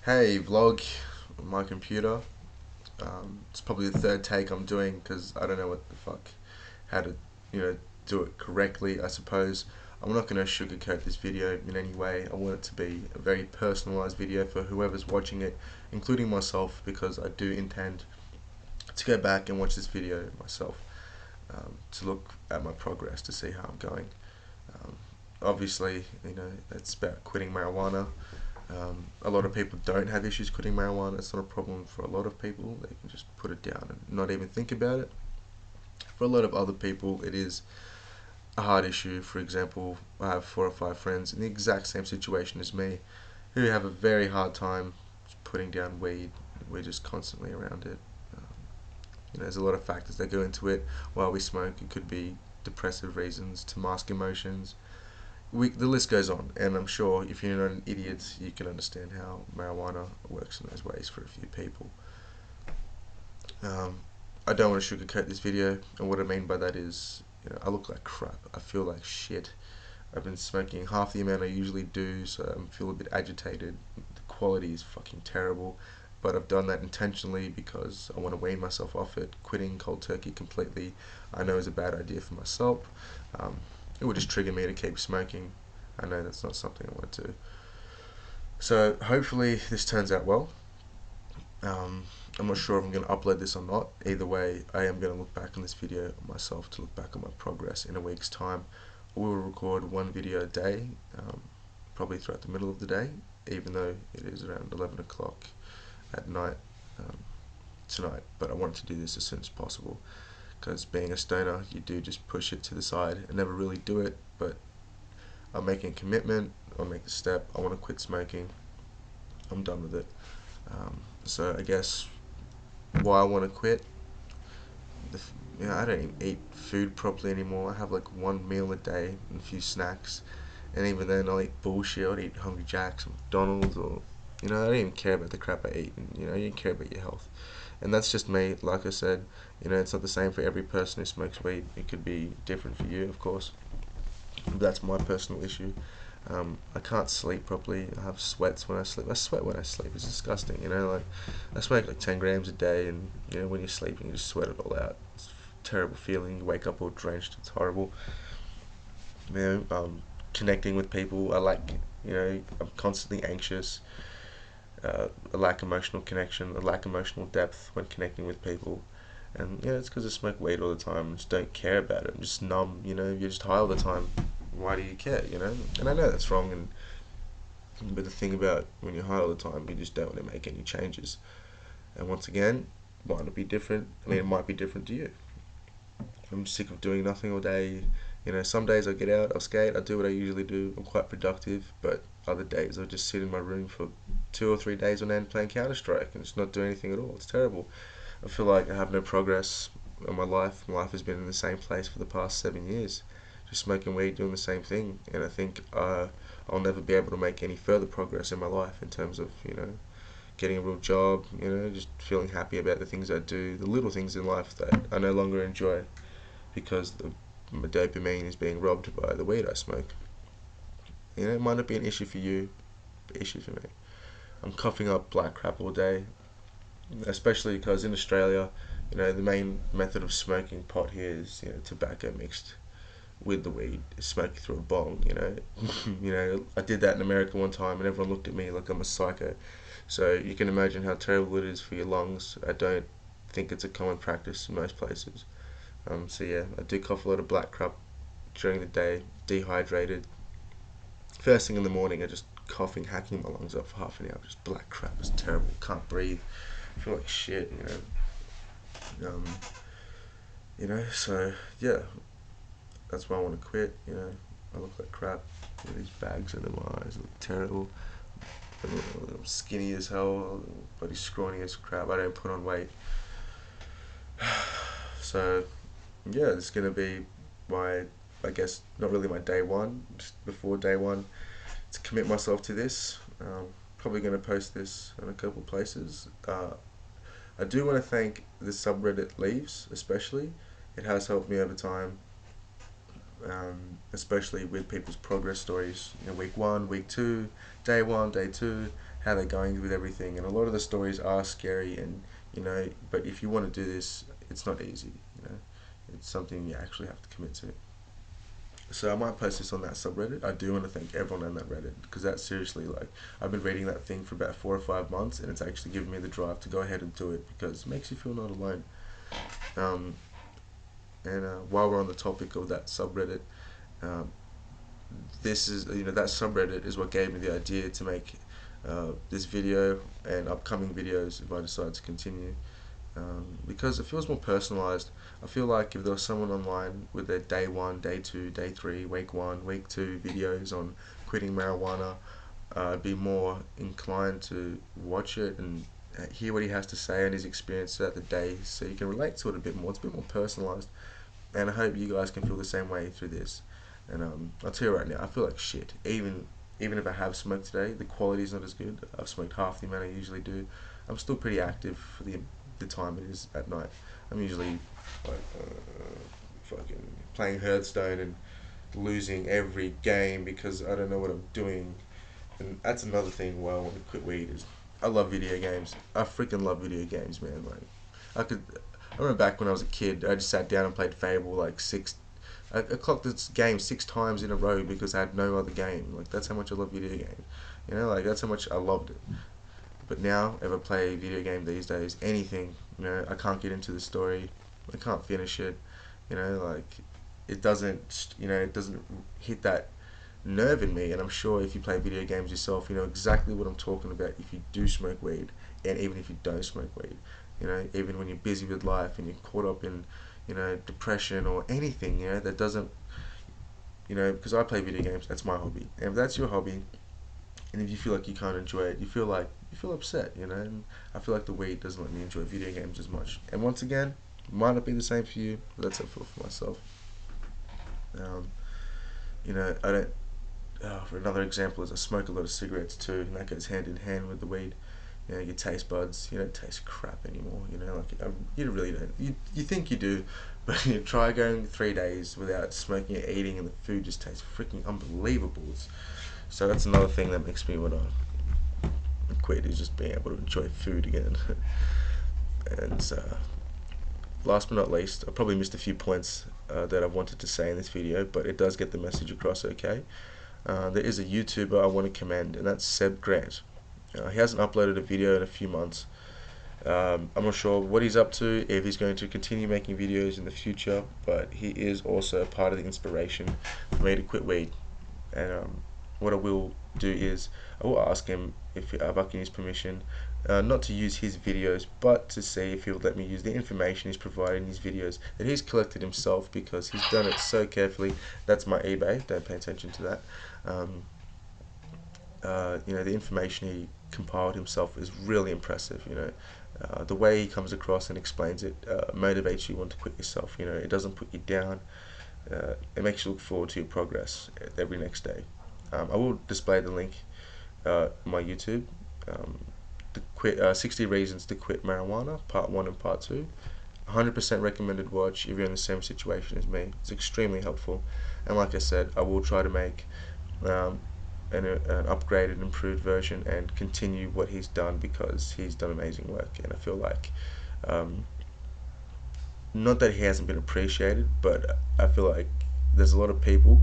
Hey, vlog on my computer. It's probably the third take I'm doing because I don't know what the fuck, how to, you know, do it correctly, I suppose. I'm not going to sugarcoat this video in any way. I want it to be a very personalized video for whoever's watching it, including myself, because I do intend to go back and watch this video myself, to look at my progress to see how I'm going. Um, Obviously, it's about quitting marijuana. A lot of people don't have issues quitting marijuana. It's not a problem for a lot of people. They can just put it down and not even think about it. For a lot of other people, it is a hard issue. For example, I have 4 or 5 friends in the exact same situation as me who have a very hard time putting down weed. We're just constantly around it. Um, there's a lot of factors that go into it. While we smoke, it could be depressive reasons to mask emotions. The list goes on, and I'm sure if you're not an idiot, you can understand how marijuana works in those ways for a few people. Um, I don't want to sugarcoat this video, and what I mean by that is, I look like crap. I feel like shit. I've been smoking half the amount I usually do, so I feel a bit agitated. The quality is fucking terrible, but I've done that intentionally because I want to wean myself off it. Quitting cold turkey completely, I know is a bad idea for myself. Um, it would just trigger me to keep smoking. I know that's not something I want to do. So hopefully this turns out well. Um, I'm not sure if I'm going to upload this or not. Either way, I am going to look back on this video myself to look back on my progress in a week's time. We will record one video a day, probably throughout the middle of the day, even though it is around 11 o'clock at night um, tonight. But I want to do this as soon as possible because being a stoner, you do just push it to the side and never really do it. But I'm making a commitment. I'll make the step. I want to quit smoking. I'm done with it. So I guess why I want to quit. I don't even eat food properly anymore. I have like one meal a day and a few snacks, and even then I'll eat bullshit. I'll eat Hungry Jack's or McDonald's, or I don't even care about the crap I eat, and I don't care about your health. And that's just me. Like I said, it's not the same for every person who smokes weed. It could be different for you, of course. But that's my personal issue. I can't sleep properly. I have sweats when I sleep. I sweat when I sleep. It's disgusting. Like I smoke like 10 grams a day, and when you're sleeping, you just sweat it all out. It's a terrible feeling. You wake up all drenched. It's horrible. Connecting with people. I'm constantly anxious. I lack emotional connection. I lack emotional depth when connecting with people. And it's because I smoke weed all the time. I just don't care about it. I'm just numb. You're just high all the time. Why do you care? And I know that's wrong. But the thing about when you're high all the time, you just don't want to make any changes. And once again, might not be different. I mean, it might be different to you. I'm sick of doing nothing all day. Some days I get out, I'll skate, I do what I usually do. I'm quite productive, but other days I'll just sit in my room for 2 or 3 days on end playing Counter Strike and just not do anything at all. It's terrible. I feel like I have no progress in my life. My life has been in the same place for the past 7 years, just smoking weed, doing the same thing. And I think I'll never be able to make any further progress in my life in terms of getting a real job. Just feeling happy about the things I do, the little things in life that I no longer enjoy because my dopamine is being robbed by the weed I smoke. It might not be an issue for you, but issue for me. I'm coughing up black crap all day, especially because in Australia, the main method of smoking pot here is tobacco mixed with the weed, smoking through a bong. I did that in America one time, and everyone looked at me like I'm a psycho. So you can imagine how terrible it is for your lungs. I don't think it's a common practice in most places. So yeah, I do cough a lot of black crap during the day, dehydrated. First thing in the morning, I just coughing, hacking my lungs up for half an hour. Just black crap. It's terrible. Can't breathe. I feel like shit. So yeah, that's why I want to quit. I look like crap with these bags under my eyes. I look terrible. I'm skinny as hell. Bloody scrawny as crap. I don't put on weight. So yeah, it's gonna be my, I guess, not really my day one. Just before day one, to commit myself to this. Probably going to post this in a couple places. I do want to thank the subreddit Leaves, especially. It has helped me over time, especially with people's progress stories. Week one, week two, day one, day two, how they're going with everything. And a lot of the stories are scary, and but if you want to do this, it's not easy. It's something you actually have to commit to. So I might post this on that subreddit. I do want to thank everyone on that Reddit, because that's seriously, like, I've been reading that thing for about 4 or 5 months, and it's actually given me the drive to go ahead and do it, because it makes you feel not alone. Um, and while we're on the topic of that subreddit, um, this is that subreddit is what gave me the idea to make this video and upcoming videos if I decide to continue. Because it feels more personalized. I feel like if there was someone online with their day 1, day 2, day 3, week 1, week 2 videos on quitting marijuana, I'd be more inclined to watch it and hear what he has to say and his experience throughout the day, so you can relate to it a bit more. It's a bit more personalized, and I hope you guys can feel the same way through this. And I'll tell you right now, I feel like shit. Even if I have smoked today, the quality's not as good. I've smoked half the amount I usually do. I'm still pretty active for the time it is at night. I'm usually like fucking playing Hearthstone and losing every game because I don't know what I'm doing. And that's another thing why I want to quit weed is I love video games. I freaking love video games, man. Like I could. I remember back when I was a kid, I just sat down and played Fable like six. I clocked this game 6 times in a row because I had no other game. Like that's how much I love video games. Like that's how much I loved it. But now, if I play a video game these days, anything, I can't get into the story. I can't finish it. Like it doesn't hit that nerve in me. And I'm sure if you play video games yourself, you know exactly what I'm talking about. If you do smoke weed, and even if you don't smoke weed, even when you're busy with life and you're caught up in, depression or anything, that doesn't, because I play video games. That's my hobby. And if that's your hobby, and if you feel like you can't enjoy it, you feel upset, and I feel like the weed doesn't let me enjoy video games as much. And once again, might not be the same for you, but that's how I feel for myself. Um, I don't. For another example, is I smoke a lot of cigarettes too, and that goes hand in hand with the weed. Your taste buds, you don't taste crap anymore. You really don't. You think you do, but you try going 3 days without smoking or eating, and the food just tastes freaking unbelievable. So that's another thing that makes me want to quit, is just being able to enjoy food again. And last but not least, I probably missed a few points that I wanted to say in this video, but it does get the message across okay. There is a YouTuber I want to commend, and that's Seb Grant. He hasn't uploaded a video in a few months. I'm not sure what he's up to, if he's going to continue making videos in the future, but he is also part of the inspiration for me to quit weed. And what I will do is I will ask him if I can use permission, not to use his videos, but to see if he'll let me use the information he's provided in his videos that he's collected himself, because he's done it so carefully. That's my eBay. Don't pay attention to that. Um, the information he compiled himself is really impressive. The way he comes across and explains it motivates you want to quit yourself. It doesn't put you down. It makes you look forward to your progress every next day. I will display the link on my YouTube. The 60 Reasons to Quit Marijuana, Part 1 and Part 2. 100% recommended watch if you're in the same situation as me. It's extremely helpful. And like I said, I will try to make um, an upgraded, improved version and continue what he's done, because he's done amazing work. And I feel like, not that he hasn't been appreciated, but I feel like there's a lot of people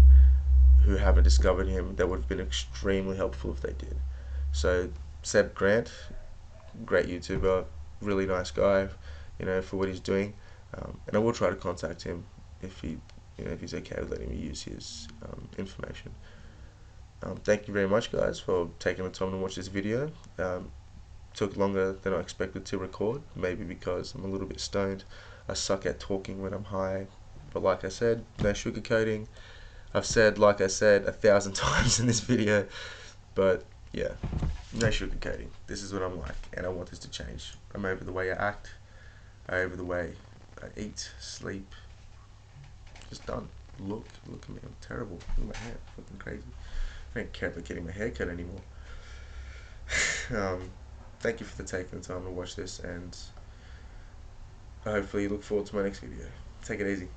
who haven't discovered him that would have been extremely helpful if they did. So Seb Grant, great YouTuber, really nice guy, for what he's doing, and I will try to contact him if if he's okay with letting me use his information. Thank you very much, guys, for taking the time to watch this video. Took longer than I expected to record, maybe because I'm a little bit stoned. I suck at talking when I'm high, but like I said, no sugarcoating. I've said, like I said, 1,000 times in this video, but yeah, no sugarcoating. This is what I'm like, and I want this to change. I'm over the way I act, over the way I eat, sleep, just done. Look at me, I'm terrible. Look at my hair, fucking crazy. I don't care about getting my hair cut anymore. Thank you for taking the time to watch this, and hopefully you look forward to my next video. Take it easy.